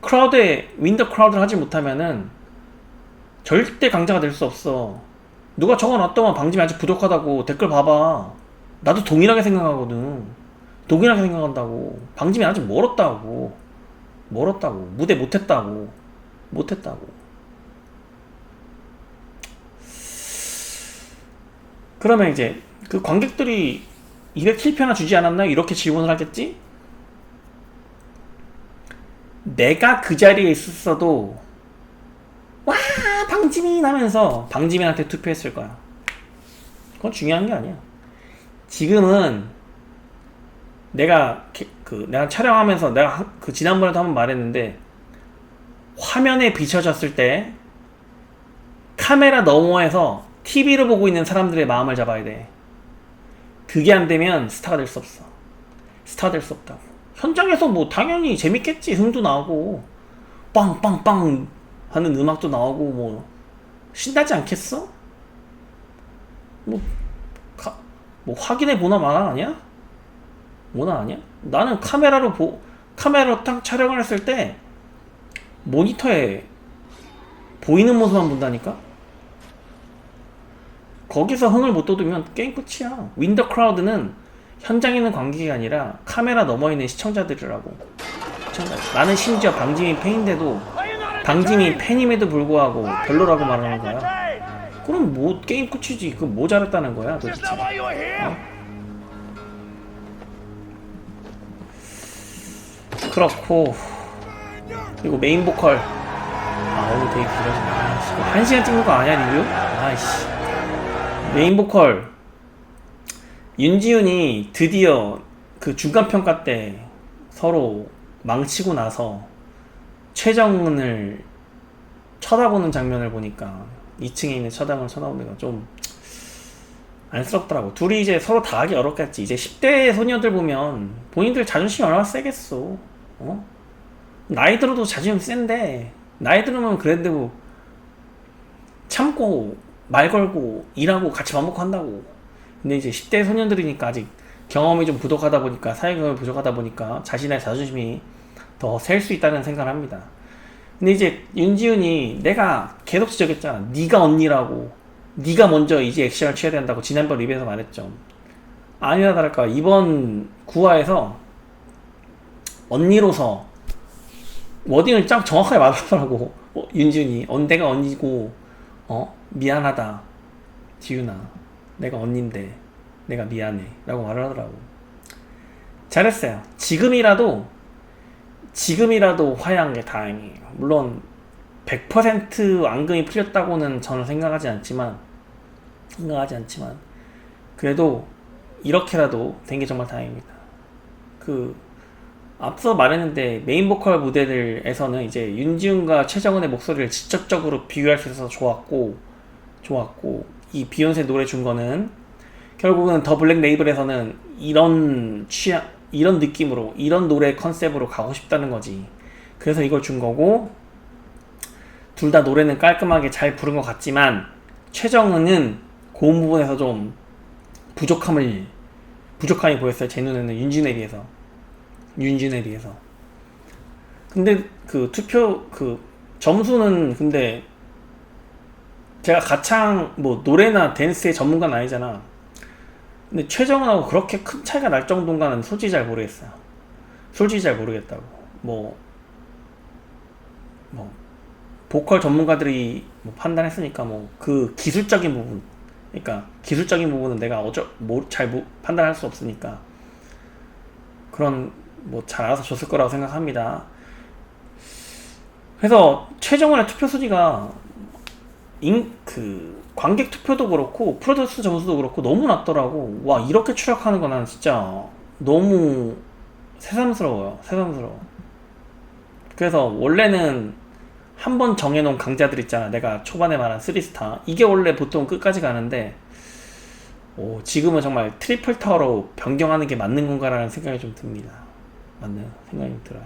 크라우드에 윈더 크라우드를 하지 못하면은 절대 강자가 될 수 없어. 누가 적어놨더만 방짐이 아직 부족하다고 댓글 봐봐. 나도 동일하게 생각하거든. 동일하게 생각한다고. 방짐이 아직 멀었다고. 무대 못했다고. 그러면 이제 그 관객들이 207표나 주지 않았나요? 이렇게 질문을 하겠지? 내가 그 자리에 있었어도 와 방지민 하면서 방지민한테 투표했을 거야. 그건 중요한 게 아니야. 지금은 내가 내가 촬영하면서 내가 그 지난번에도 한번 말했는데, 화면에 비춰졌을 때 카메라 너머에서 TV를 보고 있는 사람들의 마음을 잡아야 돼. 그게 안 되면 스타가 될 수 없어. 스타 될 수 없다고. 현장에서 뭐 당연히 재밌겠지. 흥도 나오고 빵빵빵 하는 음악도 나오고 뭐 신나지 않겠어? 뭐 확인해 보나 마나 아니야? 뭐나 아니야? 나는 카메라로 딱 촬영을 했을 때 모니터에 보이는 모습만 본다니까? 거기서 흥을 못 돋우면 게임 끝이야. 윈더 크라우드는 현장에 있는 관객이 아니라 카메라 너머에 있는 시청자들이라고. 나는 심지어 방지민 팬인데도, 방지민 팬임에도 불구하고 별로라고 말하는 거야. 그럼 뭐 게임 끝이지. 그럼 뭐 잘했다는 거야 도대체. 그렇고, 그리고 메인 보컬 오늘 되게 길어진다. 1시간 찍는 거 아니야 리뷰? 아이씨. 메인 보컬 윤지훈이 드디어 그 중간평가 때 서로 망치고 나서 최정은을 쳐다보는 장면을 보니까, 2층에 있는 쳐다보는 거 좀 안쓰럽더라고. 둘이 이제 서로 다 하기 어렵겠지. 이제 10대 소녀들 보면 본인들 자존심이 얼마나 세겠어. 나이 들어도 자존심 센데, 나이 들으면 그래도 참고 말 걸고 일하고 같이 밥 먹고 한다고. 근데 이제 10대 소년들이니까 아직 경험이 좀 부족하다 보니까, 사회 경험이 부족하다 보니까 자신의 자존심이 더 셀 수 있다는 생각을 합니다. 근데 이제 윤지훈이, 내가 계속 지적했잖아. 네가 언니라고. 네가 먼저 이제 액션을 취해야 된다고 지난번 리뷰에서 말했죠. 아니나 다를까 이번 9화에서 언니로서 워딩을 딱 정확하게 말하더라고. 윤지훈이 내가 언니고 미안하다 지훈아, 내가 언니인데 내가 미안해 라고 말을 하더라고. 잘했어요. 지금이라도 화해한 게 다행이에요. 물론 100% 앙금이 풀렸다고는 저는 생각하지 않지만 그래도 이렇게라도 된 게 정말 다행입니다. 앞서 말했는데 메인 보컬 무대들에서는 이제 윤지훈과 최정은의 목소리를 직접적으로 비교할 수 있어서 좋았고, 이 비욘세 노래 준 거는 결국은 더 블랙 레이블에서는 이런 느낌으로, 이런 노래 컨셉으로 가고 싶다는 거지. 그래서 이걸 준 거고, 둘 다 노래는 깔끔하게 잘 부른 것 같지만 최정은은 고음 부분에서 좀 부족함이 보였어요. 제 눈에는 윤지훈에 비해서. 근데 투표 점수는, 근데 제가 가창 노래나 댄스의 전문가는 아니잖아. 근데 최정은하고 그렇게 큰 차이가 날 정도인가는 솔직히 잘 모르겠어요. 보컬 전문가들이 판단했으니까 그 기술적인 부분, 그러니까 기술적인 부분은 내가 잘 판단할 수 없으니까 그런 잘 알아서 줬을 거라고 생각합니다. 그래서 최정원의 투표 순위가 관객 투표도 그렇고 프로듀스 점수도 그렇고 너무 낮더라고. 와, 이렇게 추락하는 건 난 진짜 너무 새삼스러워요. 새삼스러워. 그래서 원래는 한 번 정해놓은 강자들 있잖아. 내가 초반에 말한 3스타. 이게 원래 보통 끝까지 가는데, 지금은 정말 트리플 타워로 변경하는 게 맞는 건가라는 생각이 좀 듭니다. 맞는 생각이 들어요.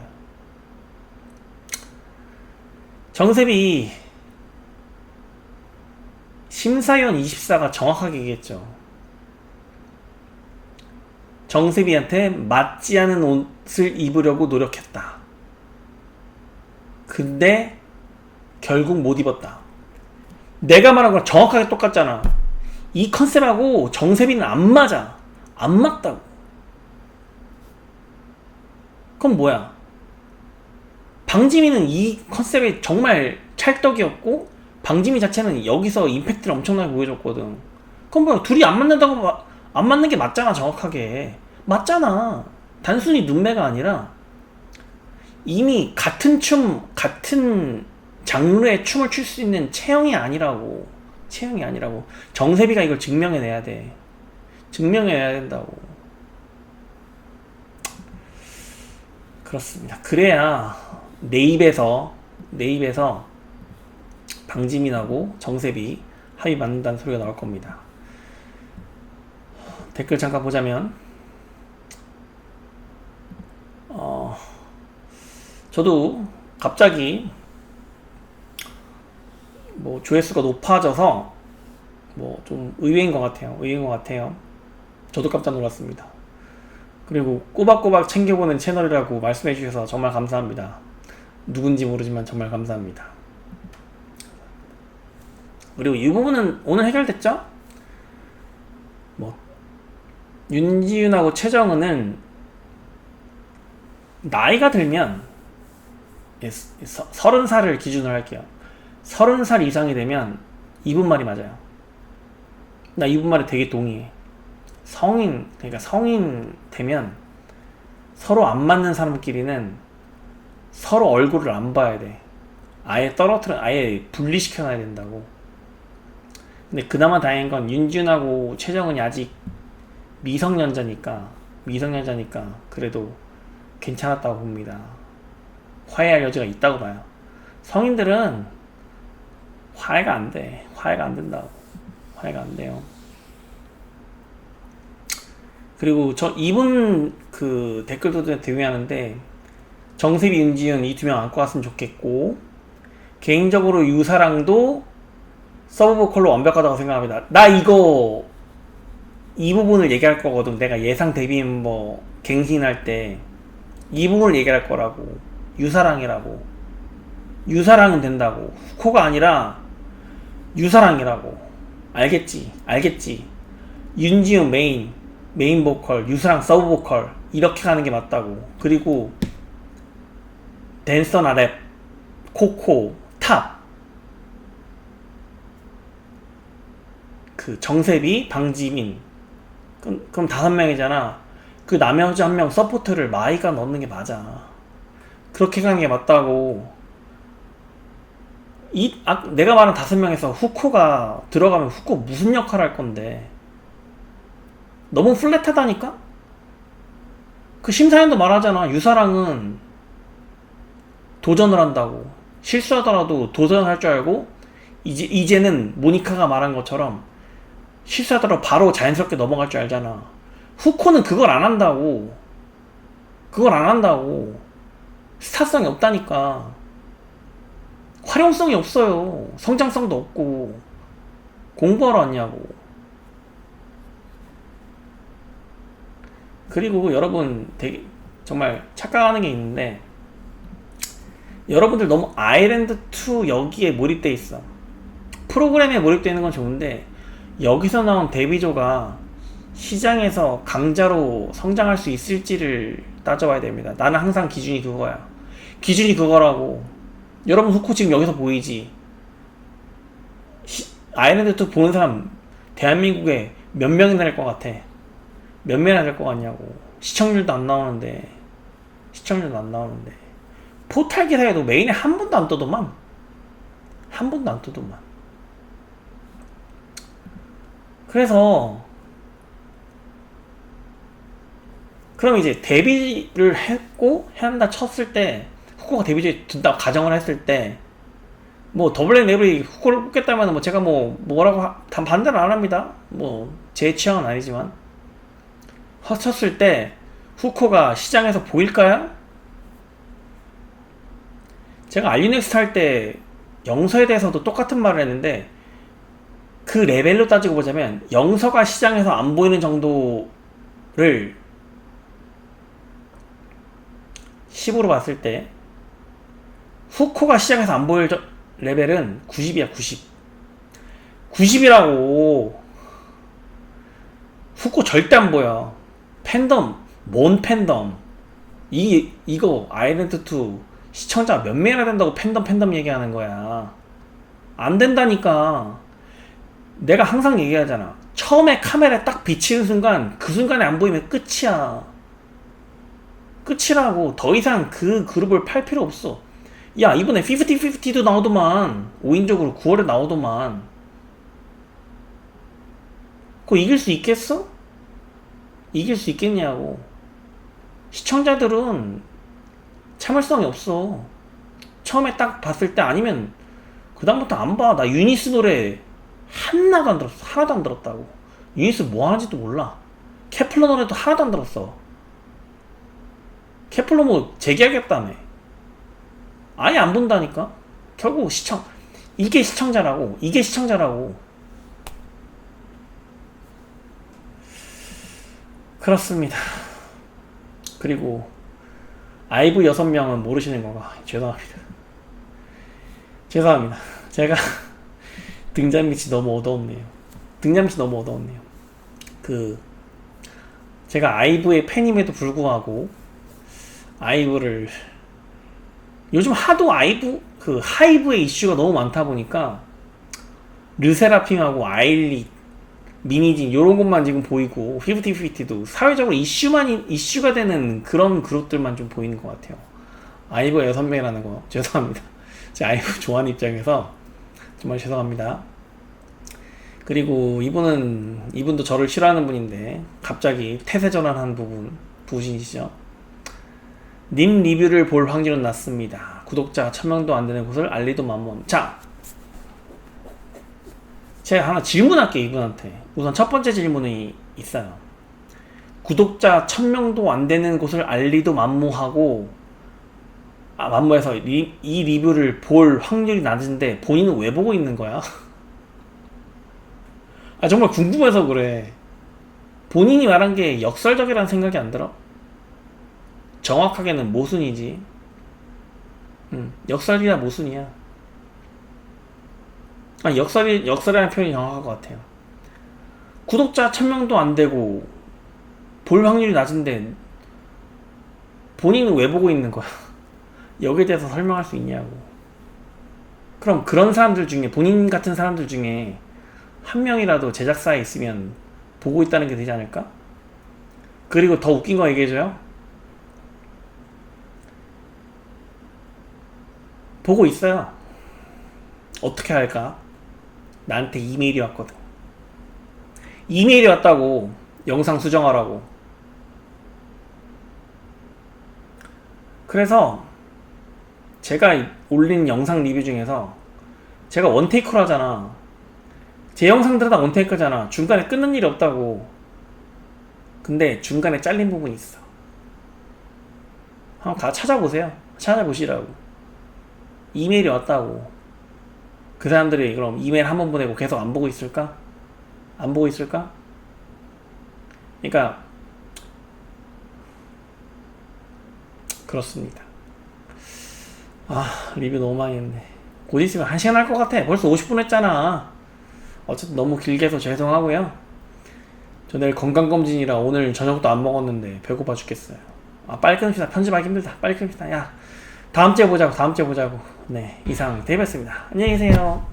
정세비 심사위원 24가 정확하게 얘기했죠. 정세비한테 맞지 않은 옷을 입으려고 노력했다. 근데 결국 못 입었다. 내가 말한 거랑 정확하게 똑같잖아. 이 컨셉하고 정세비는 안 맞아. 안 맞다고. 그럼 뭐야? 방지민은 이 컨셉에 정말 찰떡이었고, 방지민 자체는 여기서 임팩트를 엄청나게 보여줬거든. 그럼 뭐야? 둘이 안 맞는다고, 안 맞는 게 맞잖아, 정확하게. 맞잖아. 단순히 눈매가 아니라 이미 같은 같은 장르의 춤을 출 수 있는 체형이 아니라고. 체형이 아니라고. 정세비가 이걸 증명해내야 돼. 증명해내야 된다고. 그렇습니다. 그래야 내 입에서 방지민하고 정세비 합이 맞는다는 소리가 나올 겁니다. 댓글 잠깐 보자면, 저도 갑자기 뭐 조회수가 높아져서 뭐 좀 의외인 것 같아요. 저도 깜짝 놀랐습니다. 그리고 꼬박꼬박 챙겨보는 채널이라고 말씀해 주셔서 정말 감사합니다. 누군지 모르지만 정말 감사합니다. 그리고 이 부분은 오늘 해결됐죠? 뭐 윤지윤하고 최정은은 나이가 들면 30살을 기준으로 할게요. 30살 이상이 되면 이분 말이 맞아요. 나 이분 말에 되게 동의해. 그러니까 성인 되면 서로 안 맞는 사람끼리는 서로 얼굴을 안 봐야 돼. 아예 분리시켜놔야 된다고. 근데 그나마 다행인 건 윤지윤하고 최정은이 아직 미성년자니까 그래도 괜찮았다고 봅니다. 화해할 여지가 있다고 봐요. 성인들은 화해가 안 돼. 화해가 안 된다고. 화해가 안 돼요. 그리고 이분 그 댓글도 동의하는데, 정세비, 윤지윤 이 두 명 안고 왔으면 좋겠고, 개인적으로 유사랑도 서브 보컬로 완벽하다고 생각합니다. 나 이 부분을 얘기할 거거든. 내가 예상 데뷔 멤버 갱신할 때 이 부분을 얘기할 거라고. 유사랑이라고. 유사랑은 된다고. 후코가 아니라 유사랑이라고. 알겠지. 윤지윤 메인 보컬, 유사랑 서브 보컬 이렇게 가는 게 맞다고. 그리고 댄서나 랩, 코코, 탑, 그 정세비, 방지민. 그럼 5명이잖아. 그 나머지 1명 서포트를 마이가 넣는 게 맞아. 그렇게 가는 게 맞다고. 내가 말한 5명에서 후코가 들어가면 후코 무슨 역할을 할 건데. 너무 플랫하다니까? 그 심사위원도 말하잖아. 유사랑은 도전을 한다고. 실수하더라도 도전할 줄 알고, 이제는 모니카가 말한 것처럼 실수하더라도 바로 자연스럽게 넘어갈 줄 알잖아. 후코는 그걸 안 한다고. 스타성이 없다니까. 활용성이 없어요. 성장성도 없고. 공부하러 왔냐고. 그리고 여러분 되게 정말 착각하는 게 있는데, 여러분들 너무 아일랜드2 여기에 몰입돼 있어. 프로그램에 몰입되어 있는 건 좋은데, 여기서 나온 데뷔조가 시장에서 강자로 성장할 수 있을지를 따져봐야 됩니다. 나는 항상 기준이 그거야. 기준이 그거라고. 여러분 후코 지금 여기서 보이지? 아일랜드2 보는 사람 대한민국에 몇 명이나 될 것 같아? 몇 명이나 될 것 같냐고. 시청률도 안 나오는데. 포탈 기사에도 메인에 한 번도 안 떠도만. 그래서 그럼 이제 데뷔를 했고 한다 쳤을 때 후코가 데뷔에 든다고 가정을 했을 때 뭐 더블랙 레벨이 후코를 뽑겠다면 뭐 제가 뭐라고 반대를 안 합니다. 뭐 제 취향은 아니지만 쳤을 때 후코가 시장에서 보일까요? 제가 알리넥스트 할 때 영서에 대해서도 똑같은 말을 했는데 그 레벨로 따지고 보자면 영서가 시장에서 안 보이는 정도를 10으로 봤을 때 후코가 시장에서 안 보일 레벨은 90이야. 90이라고. 후코 절대 안 보여. 팬덤, 뭔 팬덤. 이거 아일랜드2 시청자 몇 명이나 된다고 팬덤 얘기하는 거야. 안 된다니까. 내가 항상 얘기하잖아. 처음에 카메라에 딱 비치는 순간 그 순간에 안 보이면 끝이야. 끝이라고. 더 이상 그 그룹을 팔 필요 없어. 야, 이번에 50-50도 나오더만. 5인적으로 9월에 나오더만. 그거 이길 수 있겠어? 이길 수 있겠냐고. 시청자들은 참을성이 없어. 처음에 딱 봤을 때 아니면 그 다음부터 안 봐. 나 유니스 노래 하나도 안 들었어. 하나도 안 들었다고. 유니스 뭐 하는지도 몰라. 케플러 노래도 하나도 안 들었어. 케플러 뭐 재계하겠다며. 아예 안 본다니까. 결국 이게 시청자라고. 이게 시청자라고. 그렇습니다. 그리고 아이브 6명은 모르시는 건가? 죄송합니다. 제가 등잔빛이 너무 어두웠네요. 제가 아이브의 팬임에도 불구하고 아이브를 요즘 하도 하이브의 이슈가 너무 많다 보니까 르세라핌하고 아일리, 미니진 요런 것만 지금 보이고 50-50도 사회적으로 이슈가 되는 그런 그룹들만 좀 보이는 것 같아요. 아이브가 6명이라는 거 죄송합니다. 제 아이브 좋아하는 입장에서 정말 죄송합니다. 그리고 이분도 저를 싫어하는 분인데 갑자기 태세 전환한 부분이시죠. 님 리뷰를 볼 확률은 낮습니다. 구독자 1000명도 안 되는 곳을 알리도 만무합니다. 자, 제가 하나 질문할게요. 이분한테. 우선 첫 번째 질문이 있어요. 구독자 1000명도 안 되는 곳을 알리도 만무하고 만무해서 이 리뷰를 볼 확률이 낮은데 본인은 왜 보고 있는 거야? 정말 궁금해서 그래. 본인이 말한 게 역설적이라는 생각이 안 들어? 정확하게는 모순이지. 역설이야 모순이야. 역설이라는 표현이 정확할 것 같아요. 구독자 1000명도 안 되고 볼 확률이 낮은데 본인은 왜 보고 있는 거야? 여기에 대해서 설명할 수 있냐고. 그럼 그런 사람들 중에, 본인 같은 사람들 중에 한 명이라도 제작사에 있으면 보고 있다는 게 되지 않을까? 그리고 더 웃긴 거 얘기해줘요. 보고 있어요. 어떻게 할까? 나한테 이메일이 왔거든. 이메일이 왔다고. 영상 수정하라고. 그래서 제가 올린 영상 리뷰 중에서 제가 원테이크로 하잖아. 제 영상들은 다 원테이크잖아. 중간에 끊는 일이 없다고. 근데 중간에 잘린 부분이 있어. 한번 찾아보세요. 찾아보시라고. 이메일이 왔다고. 그 사람들이 그럼 이메일 한 번 보내고 계속 안 보고 있을까? 안 보고 있을까? 그러니까 그렇습니다. 리뷰 너무 많이 했네. 곧 있으면 1시간 할 것 같아. 벌써 50분 했잖아. 어쨌든 너무 길게 해서 죄송하고요. 저 내일 건강검진이라 오늘 저녁도 안 먹었는데 배고파 죽겠어요. 빨리 끊읍시다. 편집하기 힘들다. 빨리 끊읍시다. 야, 다음 주에 보자고. 네, 이상 데이비였습니다. 안녕히 계세요.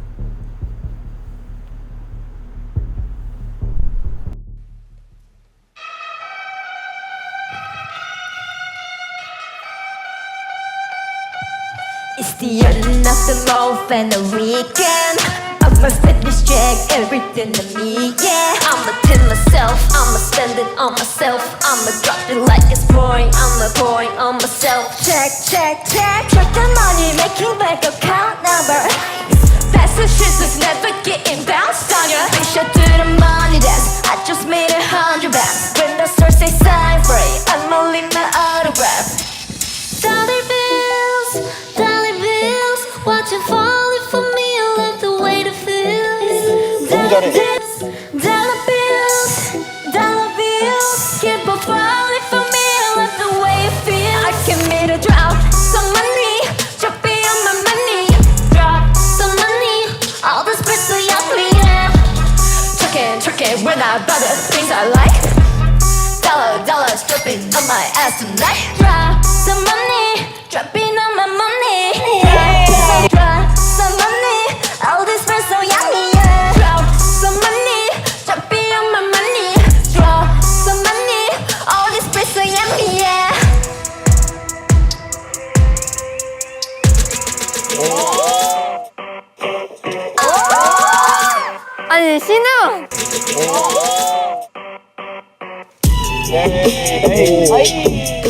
It's the end of the love and the weekend. I'ma spend this check, everything to me, yeah. I'ma tell myself, I'ma spend it on myself. I'ma drop it like it's pouring, I'ma pouring on myself. Check, check, check, check the money making bank account number. Fast shit is never getting bounced on ya. Be sure to the money dance, I just made 100 bands. When the store say sign free, I'ma leave my autograph. Dollar bills, watch it falling for me. I love the way it feels. Dollar bills, keep on falling for me. I love the way it feels. I can make a drop some money, dropping on my money. Drop some money, all this bread so yummy, yeah. Trucking when I buy the things I like. Dollars dripping on my ass tonight. Drop some money, dropping on my money. Drop some money, all this bread so yummy, yeah. Drop some money, dropping on my money. Drop some money, all this bread so yummy, yeah. 아니 신우. 에이.